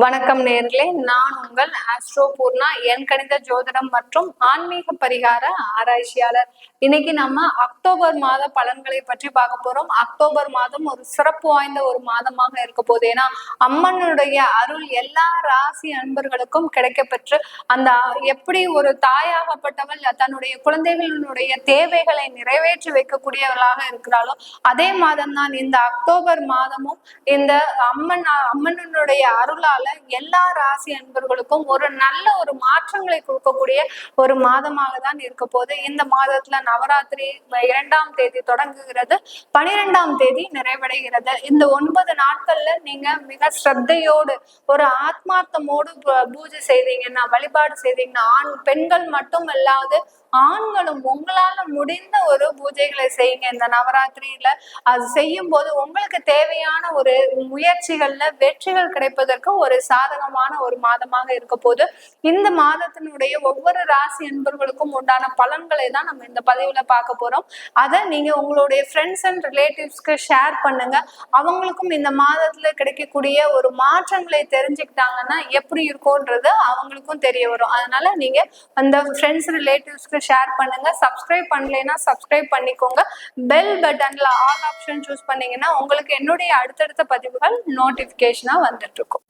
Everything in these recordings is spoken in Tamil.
வணக்கம் நேர்களே, நான் உங்கள் ஆஸ்ட்ரோ பூர்ணா, என் கணித ஜோதிடம் மற்றும் ஆன்மீக பரிகார ஆராய்ச்சியாளர். இன்னைக்கு நம்ம அக்டோபர் மாத பலன்களை பற்றி பார்க்க போறோம். அக்டோபர் மாதம் ஒரு சிறப்பு வாய்ந்த ஒரு மாதமாக இருக்க போகுது. ஏன்னா அம்மனுடைய அருள் எல்லா ராசி அன்பர்களுக்கும் கிடைக்கப்பெற்று அந்த எப்படி ஒரு தாயாகப்பட்டவள் தன்னுடைய குழந்தைகளுடைய தேவைகளை நிறைவேற்றி வைக்கக்கூடியவர்களாக இருக்கிறாளோ அதே மாதம் தான் இந்த அக்டோபர் மாதமும் இந்த அம்மனுடைய அருளால் எல்லா ராசி அன்பர்களுக்கும் ஒரு நல்ல ஒரு மாற்றங்களை கொடுக்கக்கூடிய ஒரு மாதமாக தான் இருக்க போது. இந்த மாதத்துல நவராத்திரி 2ஆம் தேதி தொடங்குகிறது, 12ஆம் தேதி நிறைவடைகிறது. இந்த 9 நாட்கள்ல நீங்க மிக ஸ்ரத்தையோடு ஒரு ஆத்மார்த்தமோடு பூஜை செய்தீங்கன்னா, வழிபாடு செய்தீங்கன்னா, பெண்கள் மட்டும் இல்லாது ஆண்களும் உங்களால முடிந்த ஒரு பூஜைகளை செய்யுங்க. இந்த நவராத்திரியில அது செய்யும் போது உங்களுக்கு தேவையான ஒரு முயற்சிகள்ல வெற்றிகள் கிடைப்பதற்கு ஒரு சாதகமான ஒரு மாதமாக இருக்க போது. இந்த மாதத்தினுடைய ஒவ்வொரு ராசி அன்பர்களுக்கும் உண்டான பலன்களை தான் நம்ம இந்த பதிவுல பார்க்க போறோம். அதை நீங்க உங்களுடைய ஃப்ரெண்ட்ஸ் அண்ட் ரிலேட்டிவ்ஸ்க்கு ஷேர் பண்ணுங்க. அவங்களுக்கும் இந்த மாதத்துல கிடைக்கக்கூடிய ஒரு மாற்றங்களை தெரிஞ்சுக்கிட்டாங்கன்னா எப்படி இருக்கும்ன்றது அவங்களுக்கும் தெரிய வரும். அதனால நீங்க அந்த ஃப்ரெண்ட்ஸ் ரிலேட்டிவ்ஸ்க்கு ஷேர் பண்ணுங்க. சப்ஸ்கிரைப் பண்ணலைன்னா சப்ஸ்கிரைப் பண்ணிக்கோங்க. பெல் பட்டன்ல ஆல் ஆப்ஷன் சூஸ் பண்ணீங்கன்னா உங்களுக்கு என்னுடைய அடுத்தடுத்த பதிவுகள் நோட்டிபிகேஷனா வந்துட்டு இருக்கும்.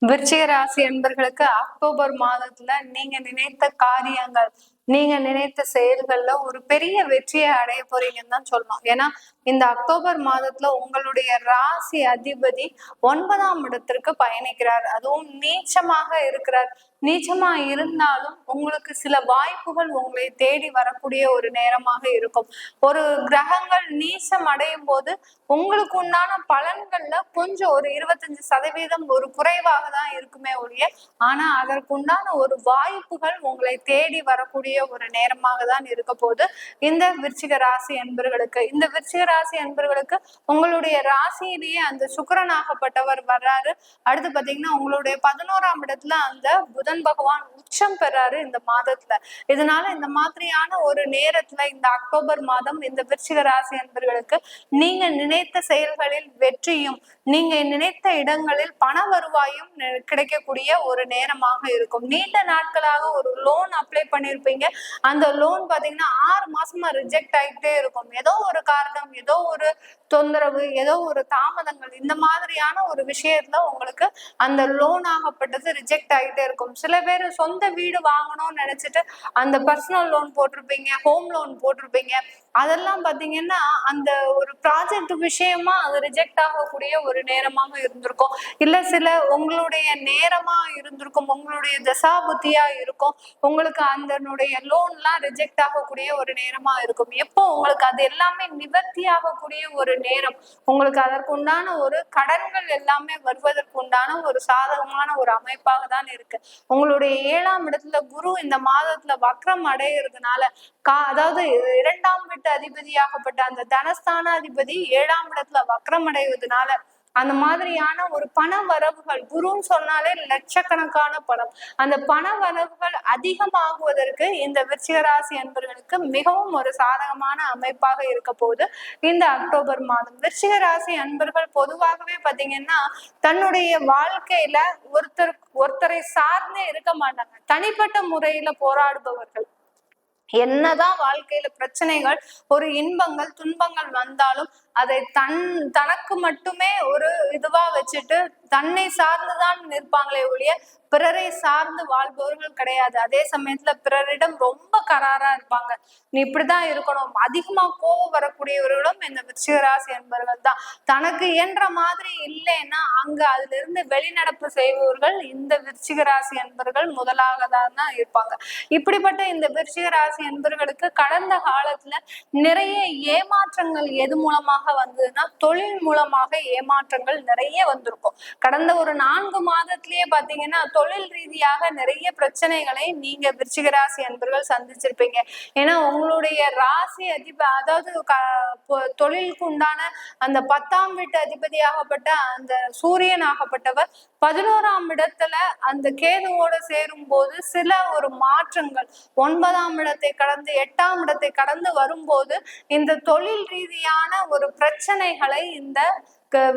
விருச்சிக ராசி என்பர்களுக்கு அக்டோபர் மாதத்துல நீங்க நினைத்த காரியங்கள், நீங்க நினைத்த செயல்கள்ல ஒரு பெரிய வெற்றியை அடைய போறீங்கன்னு தான் சொல்லலாம். ஏன்னா இந்த அக்டோபர் மாதத்துல உங்களுடைய ராசி அதிபதி 9ஆம் இடத்திற்கு பயணிக்கிறார். அதுவும் நீச்சமாக இருக்கிறார். நீச்சமா இருந்தாலும் உங்களுக்கு சில வாய்ப்புகள் உங்களை தேடி வரக்கூடிய ஒரு நேரமாக இருக்கும். ஒரு கிரகங்கள் நீச்சம் அடையும் போது உங்களுக்கு உண்டான பலன்கள்ல கொஞ்சம் ஒரு 25% ஒரு குறைவாக தான் இருக்குமே ஒழிய, ஆனா அதற்குண்டான ஒரு வாய்ப்புகள் உங்களை தேடி வரக்கூடிய ஒரு நேரமாக தான் இருக்க போது இந்த விருச்சிக ராசி அன்பர்களுக்கு. இந்த விருச்சிக ராசி அன்பர்களுக்கு உங்களுடைய ராசியிலேயே அந்த சுக்கிரனாகப்பட்டவர் வர்றாரு. அடுத்து பாத்தீங்கன்னா உங்களுடைய 11ஆம் இடத்துல அந்த புதன் பகவான் உச்சம் பெறாரு இந்த மாதத்துல. இதனால இந்த மாதிரியான ஒரு நேரத்துல இந்த அக்டோபர் மாதம் இந்த விருச்சிக ராசி அன்பர்களுக்கு நீங்க நினைத்த செயல்களில் வெற்றியும், நீங்க நினைத்த இடங்களில் பண வருவாயும் கிடைக்கக்கூடிய ஒரு நேரமாக இருக்கும். நீண்ட நாட்களாக ஒரு லோன் அப்ளை பண்ணிருப்பீங்க. அந்த லோன் பாத்தீங்கன்னா 6 மாசமா ரிஜெக்ட் ஆகிட்டே இருக்கும். ஏதோ ஒரு காரணம், ஏதோ ஒரு தொந்தரவு, ஏதோ ஒரு தாமதங்கள், இந்த மாதிரியான ஒரு விஷயத்துல உங்களுக்கு அந்த லோன் ஆகப்பட்டது ரிஜெக்ட் ஆகிட்டே இருக்கும். சில பேர் சொந்த வீடு வாங்கணும்னு நினைச்சிட்டு அந்த பர்சனல் லோன் போட்டிருப்பீங்க, ஹோம் லோன் போட்டிருப்பீங்க. அதெல்லாம் பாத்தீங்கன்னா அந்த ஒரு ப்ராஜெக்ட் விஷயமா அது ரிஜெக்ட் ஆகக்கூடிய ஒரு நேரமாக இருந்திருக்கும். இல்ல சில உங்களுடைய நேரமா இருந்திருக்கும், உங்களுடைய தசாபுத்தியா இருக்கும். உங்களுக்கு அதனுடைய லோன்லாம் ரிஜெக்ட் ஆகக்கூடிய ஒரு நேரமா இருக்கும். எப்போ உங்களுக்கு அது எல்லாமே நிவர்த்தி ஆகக்கூடிய ஒரு நேரம், உங்களுக்கு அதற்கு உண்டான ஒரு கடன்கள் எல்லாமே வருவதற்கு உண்டான ஒரு சாதகமான ஒரு அமைப்பாக தான் இருக்கு. உங்களுடைய 7ஆம் இடத்துல குரு இந்த மாதத்துல வக்ரம் அடைகிறதுனால அதாவது 2ஆம் வீட்டு அதிபதியாகப்பட்ட அந்த தனஸ்தானாதிபதி 7ஆம் இடத்துல வக்ரம் அடைவதனால அந்த மாதிரியான ஒரு பண வரவுகள், குருன்னு சொன்னாலே லட்சக்கணக்கான பணம், அந்த பண வரவுகள் அதிகமாகுவதற்கு இந்த விருச்சிக ராசி அன்பர்களுக்கு மிகவும் ஒரு சாதகமான அமைப்பாக இருக்க போது இந்த அக்டோபர் மாதம். விருச்சிக ராசி அன்பர்கள் பொதுவாகவே பாத்தீங்கன்னா தன்னுடைய வாழ்க்கையில ஒருத்தரை சார்ந்தே இருக்க மாட்டாங்க. தனிப்பட்ட முறையில போராடுபவர்கள். என்னதான் வாழ்க்கையில பிரச்சனைகள், ஒரு இன்பங்கள் துன்பங்கள் வந்தாலும் அதை தனக்கு மட்டுமே ஒரு இதுவா வச்சுட்டு தன்னை சார்ந்துதான் நிற்பாங்களே ஒழிய பிறரை சார்ந்து வாழ்பவர்கள் கிடையாது. அதே சமயத்துல பிறரிடம் ரொம்ப கராரா இருப்பாங்க. நீ இப்படிதான் இருக்கணும். அதிகமா கோபம் வரக்கூடியவர்களும் இந்த விருச்சிக ராசி என்பவர்கள் தான். தனக்கு இயன்ற மாதிரி இல்லைன்னா அங்க அதுல இருந்து வெளிநடப்பு செய்பவர்கள் இந்த விருச்சிக ராசி என்பவர்கள் முதலாக தான் இருப்பாங்க. இப்படிப்பட்ட இந்த விருச்சிக ராசி என்பவர்களுக்கு கடந்த காலத்துல நிறைய ஏமாற்றங்கள் எது மூலமாக வந்ததுன்னா தொழில் மூலமாக ஏமாற்றங்கள் நிறைய வந்திருக்கும். கடந்த ஒரு 4 மாதத்திலேயே பாத்தீங்கன்னா தொழில் ரீதியாக நிறைய பிரச்சனைகளை நீங்க விருச்சிக ராசி அன்பர்கள் சந்திச்சிருப்பீங்க. ஏன்னா உங்களுடைய ராசி அதாவது தொழிலுக்கு உண்டான அந்த 10ஆம் வீட்டு அதிபதியாகப்பட்ட அந்த சூரியன் ஆகப்பட்டவர் 11ஆம் இடத்துல அந்த கேதுவோட சேரும் போது சில ஒரு மாற்றங்கள் 9ஆம் இடத்தை கடந்து 8ஆம் இடத்தை கடந்து வரும்போது இந்த தொழில் ரீதியான ஒரு பிரச்சனைகளை இந்த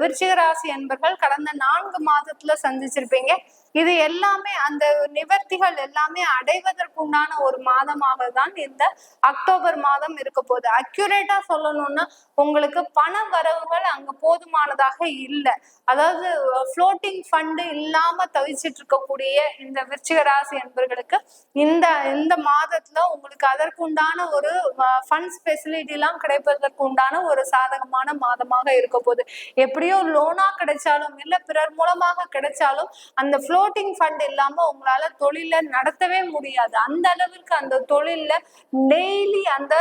விருச்சிக ராசி என்பர்கள் கடந்த 4 மாதத்துல சந்திச்சிருப்பீங்க. இது எல்லாமே அந்த நிவர்த்திகள் எல்லாமே அடைவதற்குண்டான ஒரு மாதமாக தான் இந்த அக்டோபர் மாதம் இருக்க போகுது. அக்யூரேட்டா சொல்லணும்னா உங்களுக்கு பண வரவுகள் அங்க போதுமானதாக இல்லை. அதாவது ஃப்ளோட்டிங் ஃபண்டு இல்லாம தவிச்சிட்டு இருக்கக்கூடிய இந்த விருச்சிக ராசி என்பர்களுக்கு இந்த மாதத்துல உங்களுக்கு அதற்குண்டான ஒரு ஃபண்ட்ஸ் ஃபெசிலிட்டி எல்லாம் கிடைப்பதற்கு உண்டான ஒரு சாதகமான மாதமாக இருக்க போகுது. எப்படியோ லோனா கிடைச்சாலும் இல்ல பிறர் மூலமாக கிடைச்சாலும் அந்த ஃப்ளோட்டிங் ஃபண்ட் இல்லாம உங்களால தொழில நடத்தவே முடியாது. அந்த அளவிற்கு அந்த தொழில்ல டெய்லி அந்த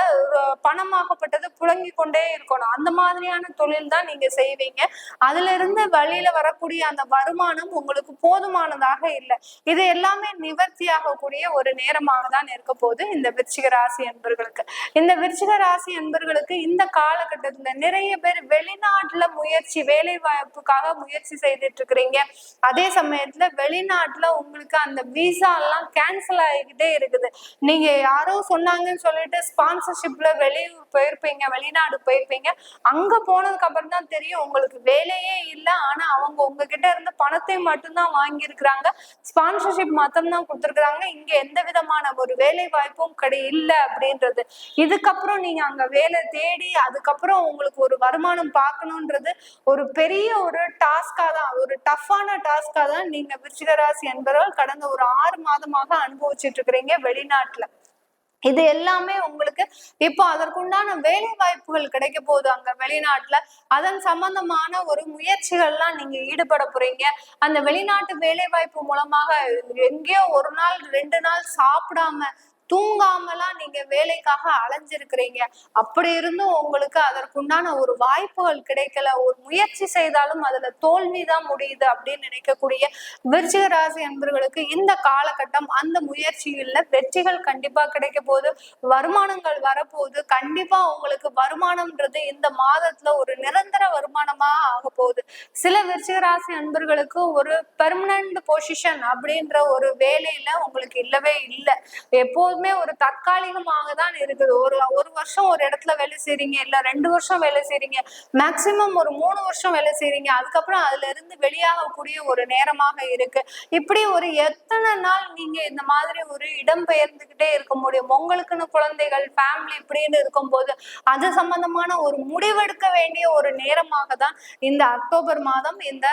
பணமாகப்பட்டது புழங்கி கொண்டே இருக்கணும். அந்த மாதிரியான தொழில் தான் நீங்க செய்வீங்க. அதுல இருந்து வழியில வரக்கூடிய அந்த வருமானம் உங்களுக்கு போதுமானதாக இல்லை. இது எல்லாமே நிவர்த்தி ஆகக்கூடிய ஒரு நேரமாக தான் இருக்க போகுது இந்த விருச்சிக ராசி என்பர்களுக்கு. இந்த விருச்சிக ராசி என்பர்களுக்கு இந்த காலகட்டத்துல நிறைய பேர் வெளிநாட்டுல வேலை வாய்ப்புக்காக முயற்சி செய்துட்டு இருக்கிறீங்க. அதே சமயத்துல வெளிநாட்டுல உங்களுக்கு அந்த விசா எல்லாம் கேன்சல் ஆகிக்கிட்டே இருக்குது. நீங்க யாரோ சொன்னாங்கன்னு சொல்லிட்டு ஸ்பான்சர்ஷிப்ல வெளியூர் போயிருப்பீங்க, வெளிநாடு போயிருப்பீங்க. அங்க போனதுக்கு அப்புறம் தான் தெரியும் உங்களுக்கு வேலையே இல்லை. ஆனா அவங்க உங்ககிட்ட இருந்து பணத்தை மட்டும்தான் வாங்கி இருக்கிறாங்க, ஸ்பான்சர்ஷிப் மட்டும் தான் கொடுத்துருக்காங்க. இங்க எந்த விதமான ஒரு வேலை வாய்ப்பும் இல்லை அப்படின்றது. இதுக்கப்புறம் நீங்க அங்க வேலை தேடி அதுக்கப்புறம் உங்களுக்கு ஒரு வருமானம் பார்க்கணுன்றது ஒரு பெரிய ஒரு டாஸ்கா தான், ஒரு டஃப்பான டாஸ்கா தான் நீங்க விருச்சிக ராசி என்பவர்கள் கடந்த ஒரு 6 மாதமாக அனுபவிச்சுட்டு இருக்கிறீங்க வெளிநாட்டுல. இது எல்லாமே உங்களுக்கு இப்போ அதற்குண்டான வேலை வாய்ப்புகள் கிடைக்க போகுது அங்க வெளிநாட்டுல. அதன் சம்பந்தமான ஒரு முயற்சிகள்லாம் நீங்க ஈடுபட போறீங்க. அந்த வெளிநாட்டு வேலை வாய்ப்பு மூலமாக எங்கேயோ 1 நாள் 2 நாள் சாப்பிடாம தூங்காமலாம் நீங்க வேலைக்காக அலைஞ்சிருக்கிறீங்க. அப்படி இருந்தும் உங்களுக்கு அதற்குண்டான ஒரு வாய்ப்புகள் கிடைக்கல. ஒரு முயற்சி செய்தாலும் அதுல தோல்விதான் முடியுது அப்படின்னு நினைக்கக்கூடிய விருச்சிக ராசி என்பவர்களுக்கு இந்த காலகட்டம் அந்த முயற்சிகள்ல வெற்றிகள் கண்டிப்பா கிடைக்க போகுது. வருமானங்கள் வரப்போகுது. கண்டிப்பா உங்களுக்கு வருமானம்ன்றது இந்த மாதத்துல ஒரு நிரந்தர வருமானமா ஆக போகுது. சில விருச்சிக ராசி அன்பர்களுக்கு ஒரு பெர்மனன்ட் பொசிஷன் அப்படின்ற ஒரு வேலையில உங்களுக்கு இல்லவே இல்லை. எப்போதுமே ஒரு தற்காலிகமாக தான் இருக்குது. ஒரு வருஷம் ஒரு இடத்துல வேலை செய்றீங்க, இல்ல 2 வருஷம் வேலை செய்றீங்க, மேக்சிமம் ஒரு 3 வருஷம் வேலை செய்றீங்க. அதுக்கப்புறம் அதுல இருந்து வெளியாகக்கூடிய ஒரு நேரமாக இருக்கு. இப்படி ஒரு எத்தனை நாள் நீங்க இந்த மாதிரி ஒரு இடம் பெயர்ந்துகிட்டே இருக்க முடியும்? உங்களுக்குன்னு குழந்தைகள், ஃபேமிலி இப்படின்னு இருக்கும்போது அது சம்பந்தமான ஒரு முடிவெடுக்க வேண்டிய ஒரு நேரமாக தான் இந்த அக்டோபர் மாதம் இந்த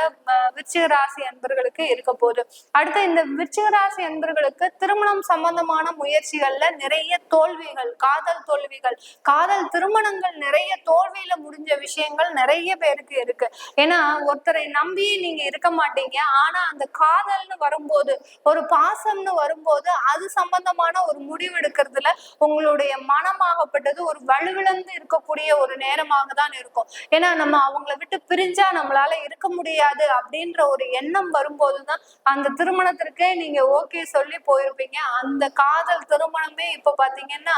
விருச்சிக ராசி அன்பர்களுக்கு இருக்க போகுது. அடுத்து இந்த விருச்சிக ராசி அன்பர்களுக்கு திருமணம் சம்பந்தமான முயற்சிகள்ல நிறைய தோல்விகள், காதல் தோல்விகள், காதல் திருமணங்கள் நிறைய தோல்வியில முடிஞ்ச விஷயங்கள் நிறைய பேருக்கு இருக்கு. ஏன்னா ஒருத்தரை நம்பி நீங்க இருக்க மாட்டீங்க. ஆனா அந்த காதல்னு வரும்போது, ஒரு பாசம்னு வரும்போது அது சம்பந்தமான ஒரு முடிவு எடுக்கிறதுல உங்களுடைய மனமாகப்பட்டது ஒரு வலுவிழந்து இருக்கக்கூடிய ஒரு நேரமாக தான் இருக்கும். ஏன்னா நம்ம அவங்கள விட்டு பிரிஞ்சா நம்மளால இருக்க முடியாது அப்படின்ற ஒரு எண்ணம் வரும்போதுதான் அந்த திருமணத்திற்கே நீங்க ஓகே சொல்லி போயிருப்பீங்க. அந்த காதல் திருமணமே இப்ப பாத்தீங்கன்னா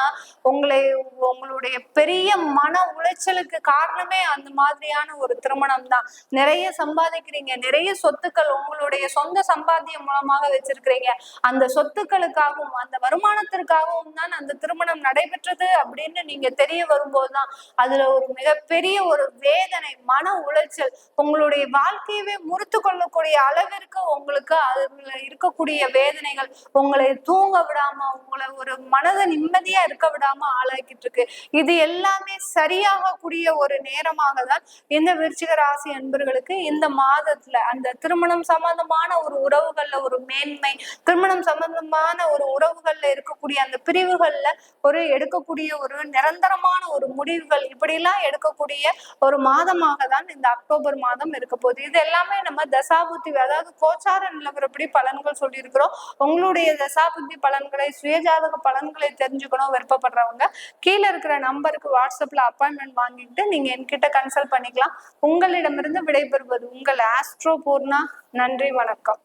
உங்களுடைய பெரிய மன உளைச்சலுக்கு காரணமே அந்த மாதிரியான ஒரு திருமணம் தான். நிறைய சம்பாதிக்கிறீங்க, நிறைய சொத்துக்கள் உங்களுடைய சொந்த சம்பாத்தியம் மூலமாக வச்சிருக்கிறீங்க. அந்த சொத்துக்களுக்காகவும் அந்த வருமானத்திற்காகவும் தான் அந்த திருமணம் நடைபெற்றது அப்படின்னு நீங்க தெரிய வரும்போதுதான் அதுல ஒரு மிகப்பெரிய ஒரு வேதனை, மன உளைச்சல், உங்களுடைய வாழ்க்கையவே முறித்து கொள்ளக்கூடிய அளவிற்கு உங்களுக்கு அதுல இருக்கக்கூடிய வேதனைகள் உங்களை தூங்க விடாம, உங்களை ஒரு மனதை நிம்மதியா இருக்க விடாம ஆளாக்கிட்டு இருக்கு. இது எல்லாமே சரியாகக்கூடிய ஒரு நேரமாக தான் இந்த விருச்சிக ராசி அன்பர்களுக்கு இந்த மாதத்துல அந்த திருமணம் சம்பந்தமான ஒரு உறவுகள்ல ஒரு மேன்மை, திருமணம் சம்பந்தமான ஒரு உறவுகள்ல இருக்கக்கூடிய அந்த பிரிவுகள்ல ஒரு எடுக்கக்கூடிய ஒரு நிரந்தரமான ஒரு முடிவுகள், இப்படி எல்லாம் எடுக்கக்கூடிய ஒரு மாதமாக தான் இந்த அக்டோபர் மாதம் இருக்க போகுது. இது எல்லாமே நம்ம தசாபுத்தி, அதாவது கோச்சார நிலவரப்படி பலன்கள் சொல்லி இருக்கிறோம். உங்களுடைய தசாபுத்தி பலன்களை, சுயஜாதக பலன்களை தெரிஞ்சுக்கணும் விருப்பப்படுறவங்க கீழே இருக்கிற நம்பருக்கு வாட்ஸ்அப்ல அப்பாயின்மெண்ட் வாங்கிட்டு நீங்க என்கிட்ட கன்சல்ட் பண்ணிக்கலாம். உங்களிடமிருந்து விடைபெறுவது உங்கள் ஆஸ்ட்ரோ பூர்ணா. நன்றி, வணக்கம்.